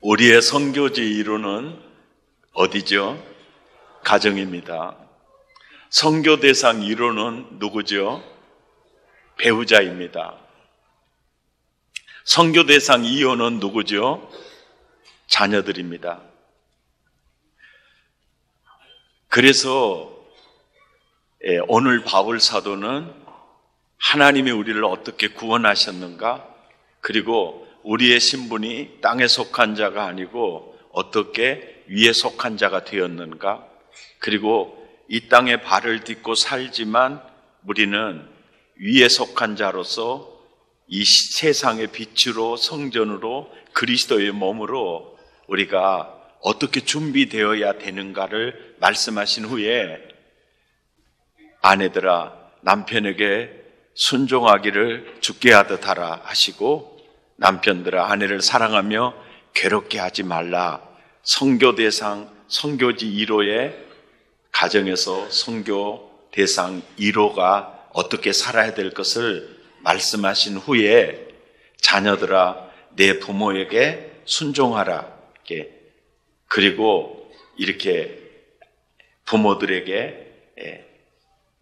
우리의 선교지 1호는 어디죠? 가정입니다. 선교 대상 1호는 누구죠? 배우자입니다. 선교 대상 2호는 누구죠? 자녀들입니다. 그래서 오늘 바울 사도는 하나님이 우리를 어떻게 구원하셨는가, 그리고 우리의 신분이 땅에 속한 자가 아니고 어떻게 위에 속한 자가 되었는가, 그리고 이 땅에 발을 딛고 살지만 우리는 위에 속한 자로서 이 세상의 빛으로, 성전으로, 그리스도의 몸으로 우리가 어떻게 준비되어야 되는가를 말씀하신 후에, 아내들아 남편에게 순종하기를 주께 하듯 하라 하시고, 남편들아 아내를 사랑하며 괴롭게 하지 말라. 선교 대상 선교지 1호의 가정에서 선교 대상 1호가 어떻게 살아야 될 것을 말씀하신 후에, 자녀들아 내 부모에게 순종하라. 그리고 이렇게 부모들에게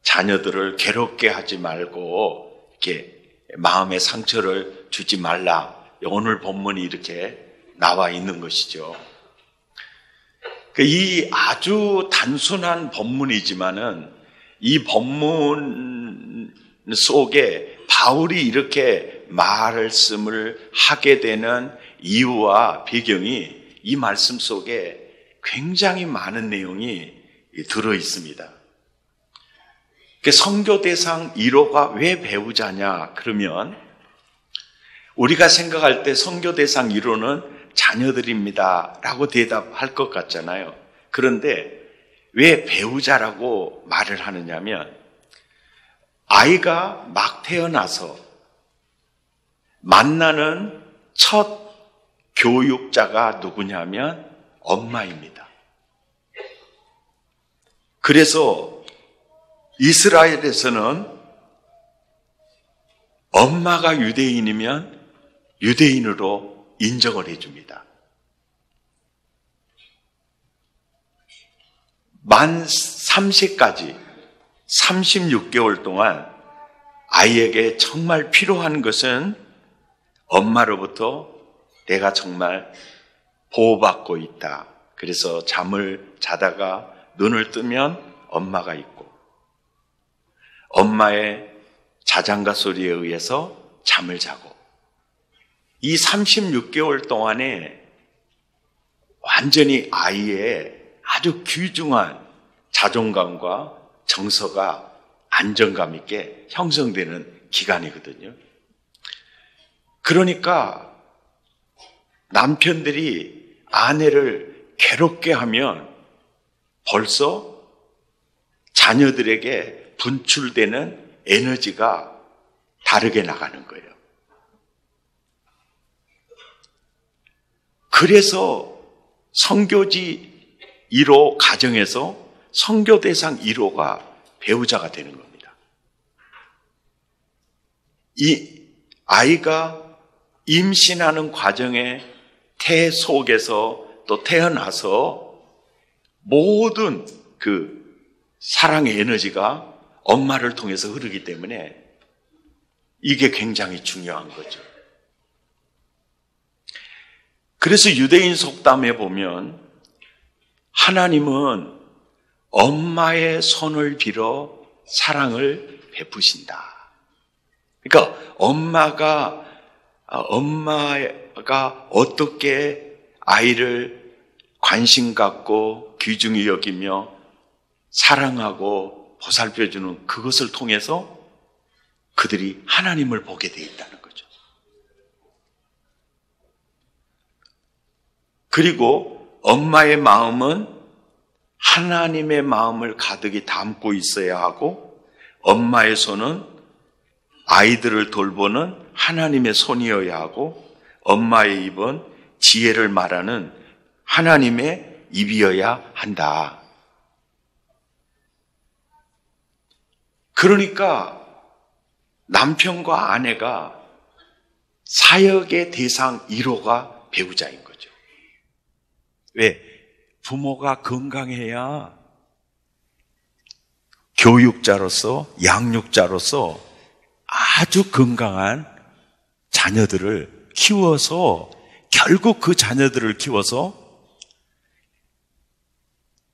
자녀들을 괴롭게 하지 말고 이렇게 마음의 상처를 주지 말라. 오늘 본문이 이렇게 나와 있는 것이죠. 이 아주 단순한 본문이지만은 이 본문 속에 바울이 이렇게 말씀을 하게 되는 이유와 배경이 이 말씀 속에 굉장히 많은 내용이 들어 있습니다. 선교 대상 1호가 왜 배우자냐? 그러면 우리가 생각할 때 선교 대상 1호는 자녀들입니다 라고 대답할 것 같잖아요. 그런데 왜 배우자라고 말을 하느냐면, 아이가 막 태어나서 만나는 첫 교육자가 누구냐면 엄마입니다. 그래서 이스라엘에서는 엄마가 유대인이면 유대인으로 인정을 해줍니다. 만 3세까지 36개월 동안 아이에게 정말 필요한 것은 엄마로부터 내가 정말 보호받고 있다. 그래서 잠을 자다가 눈을 뜨면 엄마가 있고, 엄마의 자장가 소리에 의해서 잠을 자고, 이 36개월 동안에 완전히 아이의 아주 귀중한 자존감과 정서가 안정감 있게 형성되는 기간이거든요. 그러니까 남편들이 아내를 괴롭게 하면 벌써 자녀들에게 분출되는 에너지가 다르게 나가는 거예요. 그래서 선교지 1호 가정에서 선교 대상 1호가 배우자가 되는 겁니다. 이 아이가 임신하는 과정에 태 속에서 또 태어나서 모든 그 사랑의 에너지가 엄마를 통해서 흐르기 때문에 이게 굉장히 중요한 거죠. 그래서 유대인 속담에 보면 하나님은 엄마의 손을 빌어 사랑을 베푸신다. 그러니까 엄마가 어떻게 아이를 관심 갖고 귀중히 여기며 사랑하고 보살펴주는 그것을 통해서 그들이 하나님을 보게 돼 있다는 거죠. 그리고 엄마의 마음은 하나님의 마음을 가득히 담고 있어야 하고, 엄마의 손은 아이들을 돌보는 하나님의 손이어야 하고, 엄마의 입은 지혜를 말하는 하나님의 입이어야 한다. 그러니까 남편과 아내가 사역의 대상 1호가 배우자인 거죠. 왜? 부모가 건강해야 교육자로서, 양육자로서 아주 건강한 자녀들을 키워서, 결국 그 자녀들을 키워서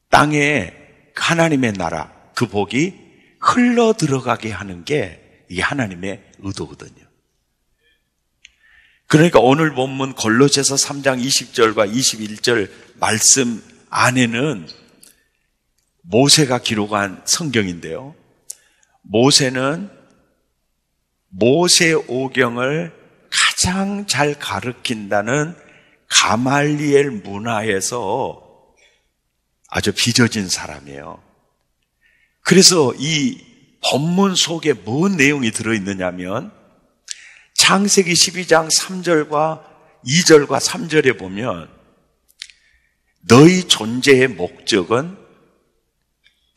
땅에 하나님의 나라, 그 복이 흘러 들어가게 하는 게 이게 하나님의 의도거든요. 그러니까 오늘 본문 골로새서 3장 20절과 21절 말씀 안에는 모세가 기록한 성경인데요. 모세는 모세오경을 가장 잘 가르친다는 가말리엘 문화에서 아주 빚어진 사람이에요. 그래서 이 본문 속에 뭔 내용이 들어있느냐면 창세기 12장 3절과 2절과 3절에 보면 너희 존재의 목적은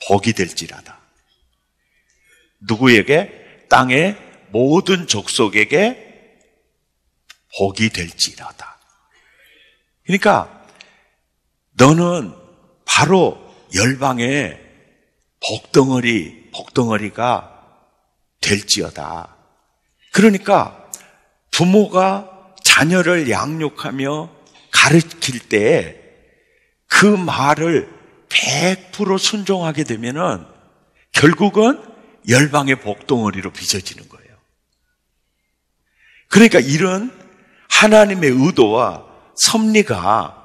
복이 될지라다. 누구에게? 땅의 모든 족속에게 복이 될지라다. 그러니까 너는 바로 열방의 복덩어리가 될지어다. 그러니까 부모가 자녀를 양육하며 가르칠 때 그 말을 100% 순종하게 되면은 결국은 열방의 복덩어리로 빚어지는 거예요. 그러니까 이런 하나님의 의도와 섭리가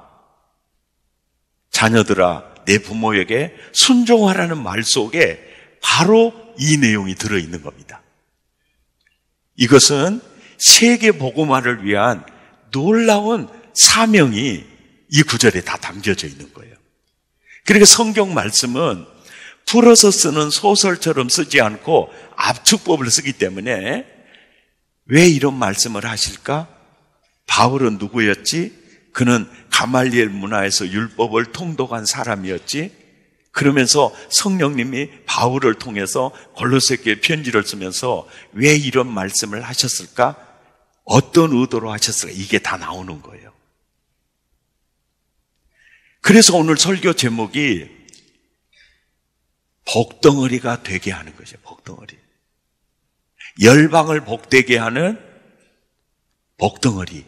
자녀들아 내 부모에게 순종하라는 말 속에 바로 이 내용이 들어있는 겁니다. 이것은 세계 복음화를 위한 놀라운 사명이 이 구절에 다 담겨져 있는 거예요. 그러니까 성경 말씀은 풀어서 쓰는 소설처럼 쓰지 않고 압축법을 쓰기 때문에 왜 이런 말씀을 하실까? 바울은 누구였지? 그는 가말리엘 문화에서 율법을 통독한 사람이었지. 그러면서 성령님이 바울을 통해서 골로새교회 편지를 쓰면서 왜 이런 말씀을 하셨을까? 어떤 의도로 하셨을까? 이게 다 나오는 거예요. 그래서 오늘 설교 제목이 복덩어리가 되게 하는 거죠. 복덩어리. 열방을 복되게 하는 복덩어리.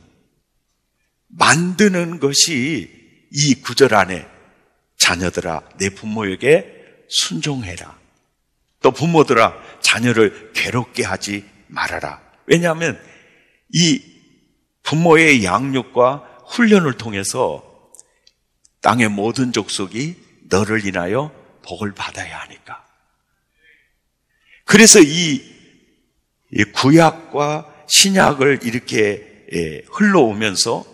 만드는 것이 이 구절 안에 자녀들아 내 부모에게 순종해라. 또 부모들아 자녀를 괴롭게 하지 말아라. 왜냐하면 이 부모의 양육과 훈련을 통해서 땅의 모든 족속이 너를 인하여 복을 받아야 하니까. 그래서 이 구약과 신약을 이렇게 흘러오면서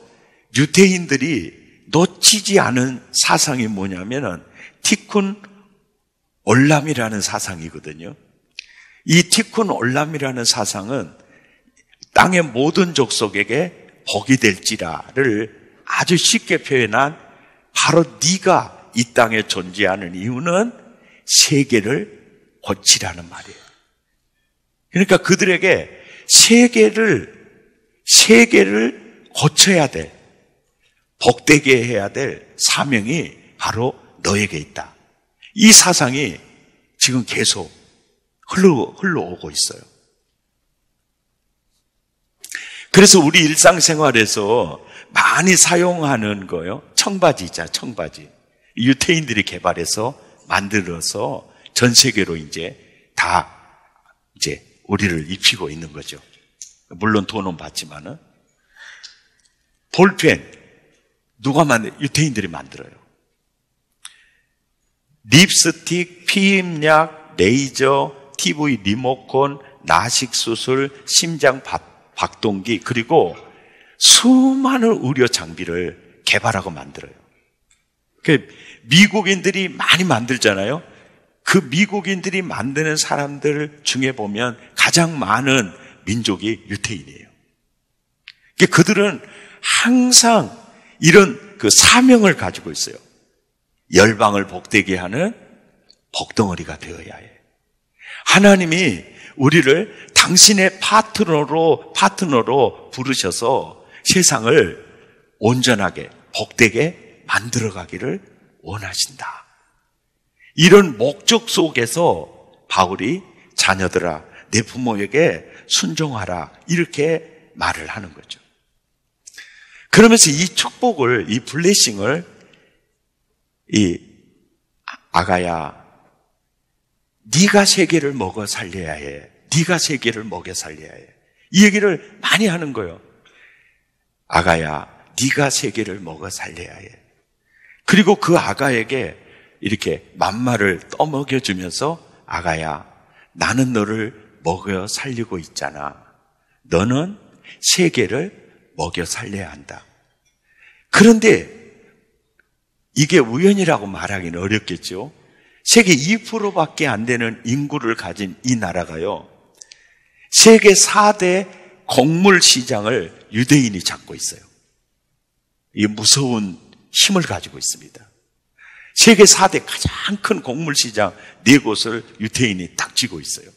유대인들이 놓치지 않은 사상이 뭐냐면은 티쿤 올람이라는 사상이거든요. 이 티쿤 올람이라는 사상은 땅의 모든 족속에게 복이 될지라를 아주 쉽게 표현한 바로 네가 이 땅에 존재하는 이유는 세계를 고치라는 말이에요. 그러니까 그들에게 세계를 고쳐야 돼. 복되게 해야 될 사명이 바로 너에게 있다. 이 사상이 지금 계속 흘러오고 있어요. 그래서 우리 일상생활에서 많이 사용하는 거요. 청바지 있잖아요. 청바지. 유태인들이 개발해서 만들어서 전 세계로 이제 우리를 입히고 있는 거죠. 물론 돈은 받지만은. 볼펜. 누가 유태인들이 만들어요. 립스틱, 피임약, 레이저, TV 리모컨, 나식수술, 심장 박동기, 그리고 수많은 의료 장비를 개발하고 만들어요. 미국인들이 많이 만들잖아요. 그 미국인들이 만드는 사람들 중에 보면 가장 많은 민족이 유태인이에요. 그들은 항상 이런 그 사명을 가지고 있어요. 열방을 복되게 하는 복덩어리가 되어야 해. 하나님이 우리를 당신의 파트너로 부르셔서 세상을 온전하게 복되게 만들어가기를 원하신다. 이런 목적 속에서 바울이 자녀들아, 내 부모에게 순종하라, 이렇게 말을 하는 거죠. 그러면서 이 축복을, 이 블레싱을, 이 아가야, 네가 세계를 먹어 살려야 해. 네가 세계를 먹여 살려야 해. 이 얘기를 많이 하는 거예요. 아가야, 네가 세계를 먹어 살려야 해. 그리고 그 아가에게 이렇게 만마를 떠먹여주면서 아가야, 나는 너를 먹여 살리고 있잖아. 너는 세계를 먹여 살려야 한다. 그런데 이게 우연이라고 말하기는 어렵겠죠. 세계 2%밖에 안 되는 인구를 가진 이 나라가요, 세계 4대 곡물 시장을 유대인이 잡고 있어요. 이 무서운 힘을 가지고 있습니다. 세계 4대 가장 큰 곡물 시장 4곳을 유대인이 딱 쥐고 있어요.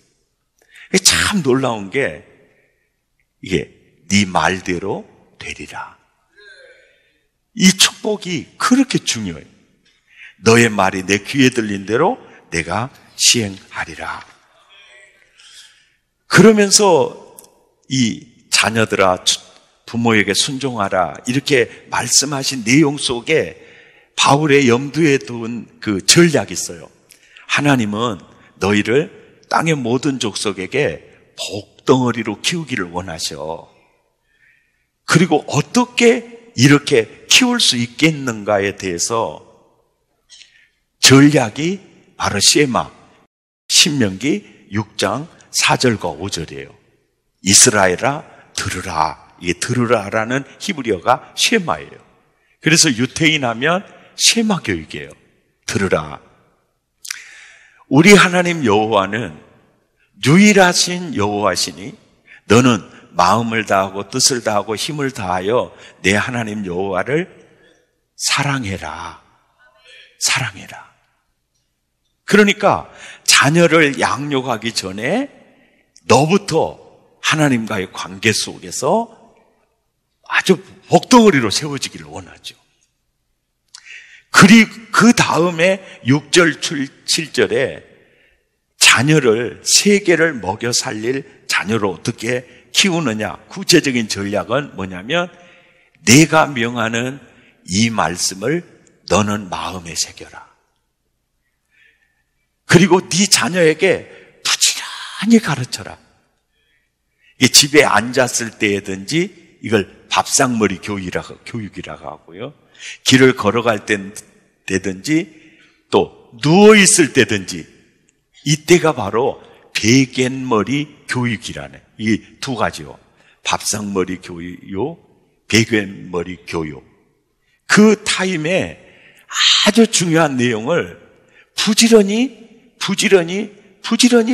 참 놀라운 게, 이게 네 말대로 되리라. 이 축복이 그렇게 중요해요. 너의 말이 내 귀에 들린 대로 내가 시행하리라. 그러면서 이 자녀들아, 부모에게 순종하라, 이렇게 말씀하신 내용 속에 바울의 염두에 둔 그 전략이 있어요. 하나님은 너희를 땅의 모든 족속에게 복덩어리로 키우기를 원하셔. 그리고 어떻게 이렇게 키울 수 있겠는가에 대해서 전략이 바로 셰마, 신명기 6장 4절과 5절이에요. 이스라엘아 들으라. 이게 들으라라는 히브리어가 셰마예요. 그래서 유태인 하면 셰마 교육이에요. 들으라. 우리 하나님 여호와는 유일하신 여호와시니 너는 마음을 다하고 뜻을 다하고 힘을 다하여 내 하나님 여호와를 사랑해라. 사랑해라. 그러니까 자녀를 양육하기 전에 너부터 하나님과의 관계 속에서 아주 복덩어리로 세워지기를 원하죠. 그리고 그 다음에 6절, 7절에 자녀를 세계를 먹여 살릴 자녀로 어떻게 키우느냐, 구체적인 전략은 뭐냐면, 내가 명하는 이 말씀을 너는 마음에 새겨라. 그리고 네 자녀에게 부지런히 가르쳐라. 이게 집에 앉았을 때든지 이걸 밥상머리 교육이라고 하고요. 길을 걸어갈 때든지 또 누워있을 때든지 이때가 바로 베갯머리 교육이라네. 이 두 가지요. 밥상머리 교육, 베갯머리 교육. 그 타임에 아주 중요한 내용을 부지런히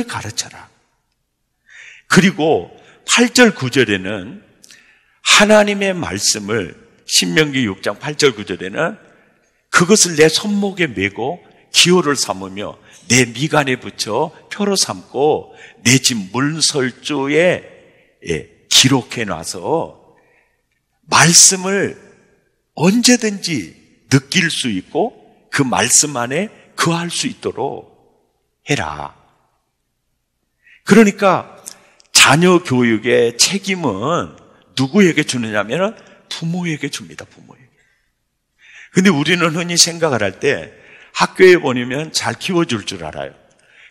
가르쳐라. 그리고 8절 9절에는 하나님의 말씀을, 신명기 6장 8절 9절에는 그것을 내 손목에 메고 기호를 삼으며 내 미간에 붙여 표로 삼고 내 집 문설주에 기록해 놔서 말씀을 언제든지 느낄 수 있고 그 말씀 안에 거할 수 있도록 해라. 그러니까 자녀 교육의 책임은 누구에게 주느냐면 부모에게 줍니다. 부모에게. 근데 우리는 흔히 생각을 할 때 학교에 보내면 잘 키워줄 줄 알아요.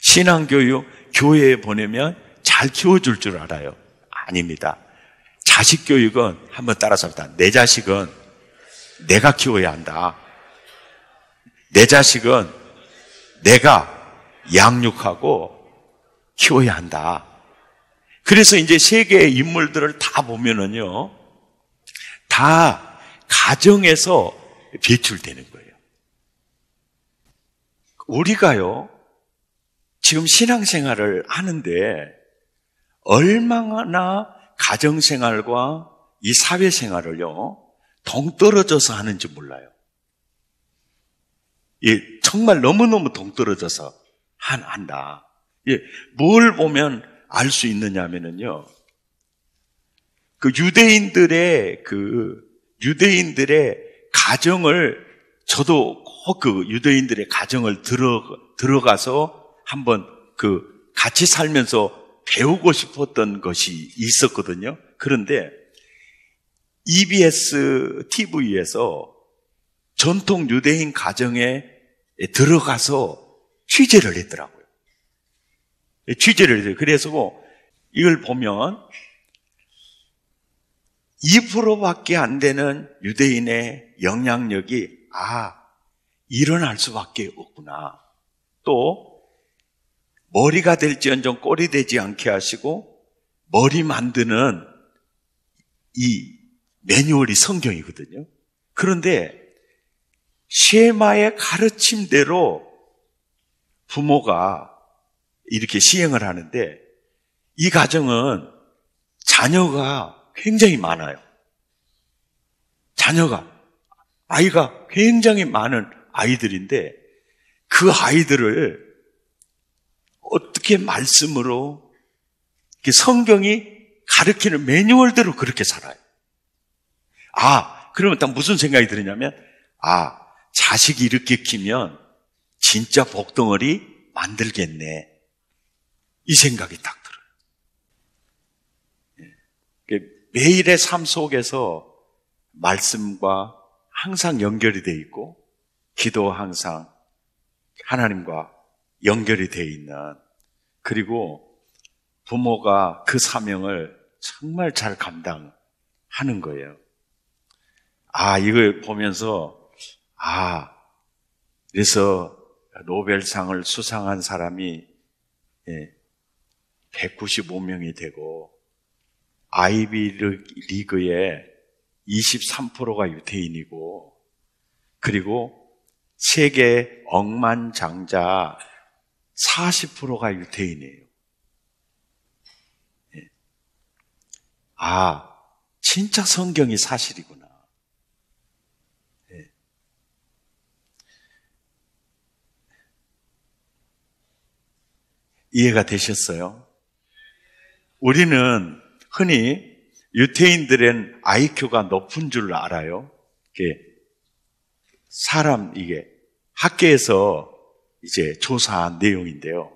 신앙교육, 교회에 보내면 잘 키워줄 줄 알아요. 아닙니다. 자식 교육은 한번 따라서 합니다. 내 자식은 내가 키워야 한다. 내 자식은 내가 양육하고 키워야 한다. 그래서 이제 세계의 인물들을 다 보면은요, 다 가정에서 배출되는 거예요. 우리가요, 지금 신앙생활을 하는데 얼마나 가정생활과 이 사회생활을요, 동떨어져서 하는지 몰라요. 정말 너무너무 동떨어져서 한다. 뭘 보면 알 수 있느냐면요, 유대인들의 가정을 저도 꼭 그 유대인들의 가정을 들어가서 한번 같이 살면서 배우고 싶었던 것이 있었거든요. 그런데 EBS TV에서 전통 유대인 가정에 들어가서 취재를 했더라고요. 취재를 했어요. 그래서 이걸 보면 2%밖에 안 되는 유대인의 영향력이 일어날 수밖에 없구나. 또 머리가 될지언정 꼴이 되지 않게 하시고 머리 만드는 이 매뉴얼이 성경이거든요. 그런데 쉐마의 가르침대로 부모가 이렇게 시행을 하는데 이 가정은 자녀가 굉장히 많아요. 아이가 굉장히 많은 아이들인데 그 아이들을 어떻게 말씀으로 성경이 가르치는 매뉴얼대로 그렇게 살아요. 그러면 딱 무슨 생각이 들었냐면 자식이 이렇게 키면 진짜 복덩어리 만들겠네. 이 생각이 딱 들어요. 매일의 삶 속에서 말씀과 항상 연결이 되어 있고 기도 항상 하나님과 연결이 되어 있는, 그리고 부모가 그 사명을 정말 잘 감당하는 거예요. 이걸 보면서 그래서 노벨상을 수상한 사람이 195명이 되고 아이비리그의 23%가 유태인이고, 그리고 세계 억만장자 40%가 유태인이에요. 진짜 성경이 사실이구나. 이해가 되셨어요? 우리는 흔히 유태인들은 IQ가 높은 줄 알아요. 이게 학계에서 이제 조사한 내용인데요.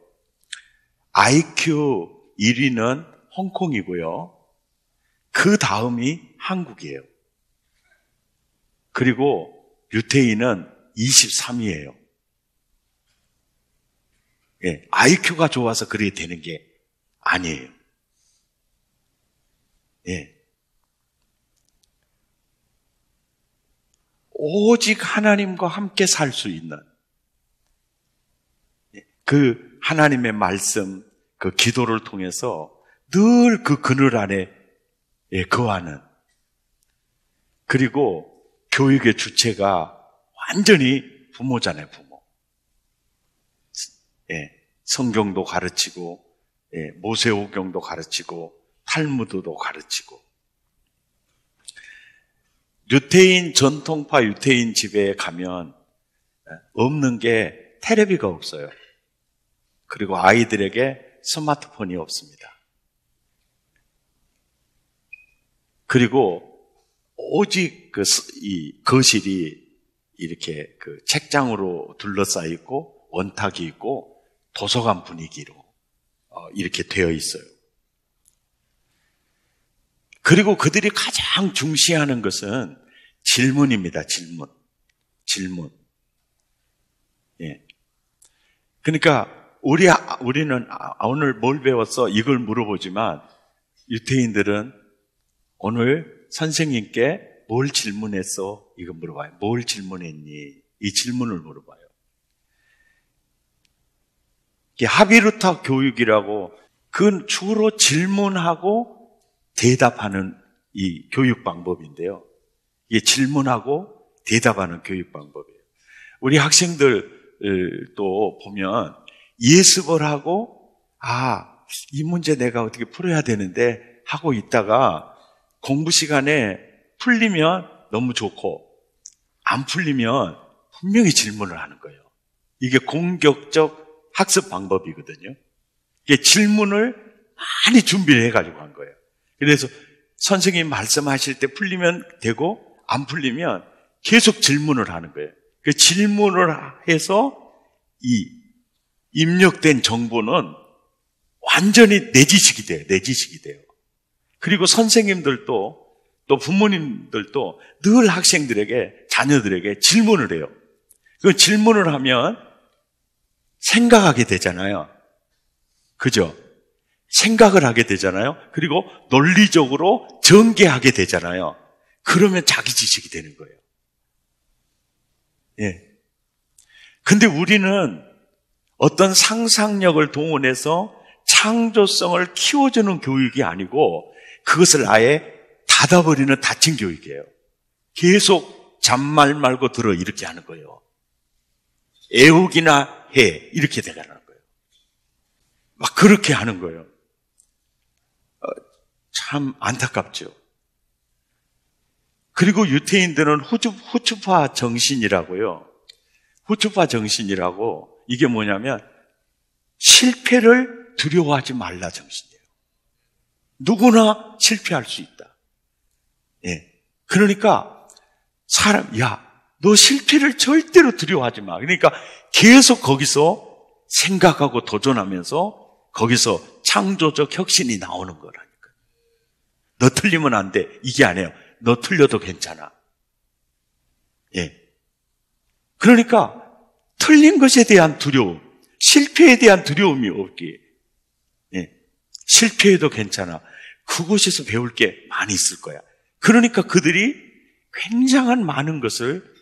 IQ 1위는 홍콩이고요. 그 다음이 한국이에요. 그리고 유태인은 23위예요. IQ가 좋아서 그래 되는 게 아니에요. 오직 하나님과 함께 살 수 있는 그 하나님의 말씀, 그 기도를 통해서 늘 그 그늘 안에 거하는, 그리고 교육의 주체가 완전히 부모잖아요, 부모. 성경도 가르치고, 모세오경도 가르치고, 탈무드도 가르치고. 유태인 전통파 유태인 집에 가면 없는 게 테레비가 없어요. 그리고 아이들에게 스마트폰이 없습니다. 그리고 오직 이 거실이 이렇게 책장으로 둘러싸여 있고 원탁이 있고 도서관 분위기로 이렇게 되어 있어요. 그리고 그들이 가장 중시하는 것은 질문입니다. 질문. 그러니까 우리는 오늘 뭘 배웠어? 이걸 물어보지만 유태인들은 오늘 선생님께 뭘 질문했어? 이거 물어봐요. 뭘 질문했니? 이 질문을 물어봐요. 이게 하비루타 교육이라고, 그건 주로 질문하고 대답하는 이 교육 방법인데요. 이게 질문하고 대답하는 교육 방법이에요. 우리 학생들도 보면 예습을 하고 이 문제 내가 어떻게 풀어야 되는데 하고 있다가 공부 시간에 풀리면 너무 좋고 안 풀리면 분명히 질문을 하는 거예요. 이게 공격적 학습 방법이거든요. 이게 질문을 많이 준비를 해가지고 한 거예요. 그래서 선생님 말씀하실 때 풀리면 되고 안 풀리면 계속 질문을 하는 거예요. 그 질문을 해서 이 입력된 정보는 완전히 내 지식이 돼요. 내 지식이 돼요. 그리고 선생님들도 또 부모님들도 늘 학생들에게, 자녀들에게 질문을 해요. 그 질문을 하면 생각하게 되잖아요. 그죠? 생각을 하게 되잖아요. 그리고 논리적으로 전개하게 되잖아요. 그러면 자기 지식이 되는 거예요. 예. 근데 우리는 어떤 상상력을 동원해서 창조성을 키워주는 교육이 아니고 그것을 아예 닫아버리는 닫힌 교육이에요. 계속 잔말 말고 들어 이렇게 하는 거예요. 애우기나 해 이렇게 돼가는 거예요. 막 그렇게 하는 거예요. 참 안타깝죠. 그리고 유태인들은 후추파 정신이라고요. 후추파 정신이라고 이게 뭐냐면 실패를 두려워하지 말라 정신이에요. 누구나 실패할 수 있다. 예. 그러니까 너 실패를 절대로 두려워하지 마. 그러니까 계속 거기서 생각하고 도전하면서 거기서 창조적 혁신이 나오는 거라니까. 너 틀리면 안 돼. 이게 아니에요. 너 틀려도 괜찮아. 예. 그러니까 틀린 것에 대한 두려움, 실패에 대한 두려움이 없기에. 예. 실패해도 괜찮아. 그곳에서 배울 게 많이 있을 거야. 그러니까 그들이 굉장한 많은 것을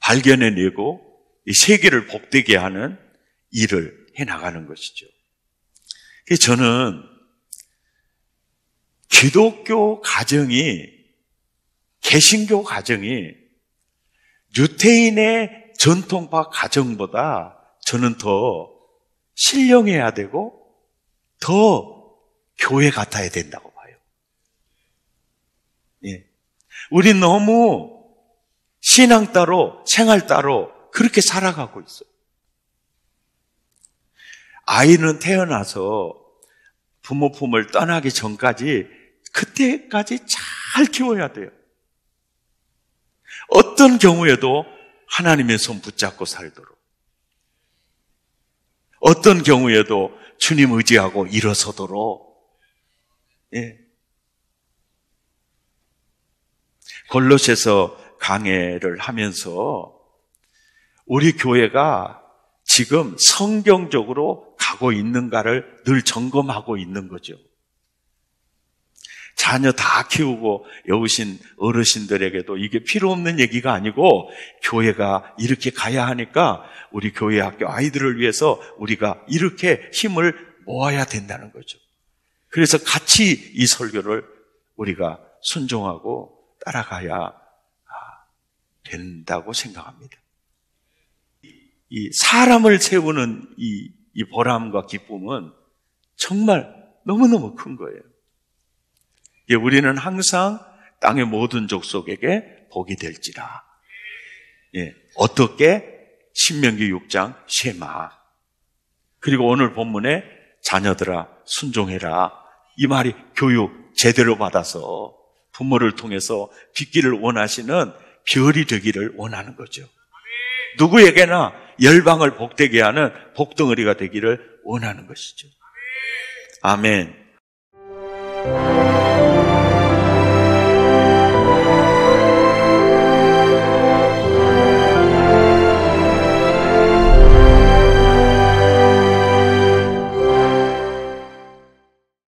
발견해내고 이 세계를 복되게 하는 일을 해나가는 것이죠. 저는 기독교 가정이, 개신교 가정이 유태인의 전통파 가정보다 저는 더 신령해야 되고 더 교회 같아야 된다고 봐요. 예. 우리 너무 신앙 따로 생활 따로 그렇게 살아가고 있어요. 아이는 태어나서 부모 품을 떠나기 전까지 그때까지 잘 키워야 돼요. 어떤 경우에도 하나님의 손 붙잡고 살도록, 어떤 경우에도 주님 의지하고 일어서도록. 예. 골로새서 강해를 하면서 우리 교회가 지금 성경적으로 가고 있는가를 늘 점검하고 있는 거죠. 자녀 다 키우고 여우신 어르신들에게도 이게 필요 없는 얘기가 아니고 교회가 이렇게 가야 하니까 우리 교회 학교 아이들을 위해서 우리가 이렇게 힘을 모아야 된다는 거죠. 그래서 같이 이 설교를 우리가 순종하고 따라가야 된다고 생각합니다. 이 사람을 세우는 이 보람과 기쁨은 정말 너무너무 큰 거예요. 우리는 항상 땅의 모든 족속에게 복이 될지라. 예, 어떻게? 신명기 6장 쉐마. 그리고 오늘 본문에 자녀들아 순종해라. 이 말이 교육 제대로 받아서 부모를 통해서 빚기를 원하시는 별이 되기를 원하는 거죠. 누구에게나 열방을 복되게 하는 복덩어리가 되기를 원하는 것이죠. 아멘.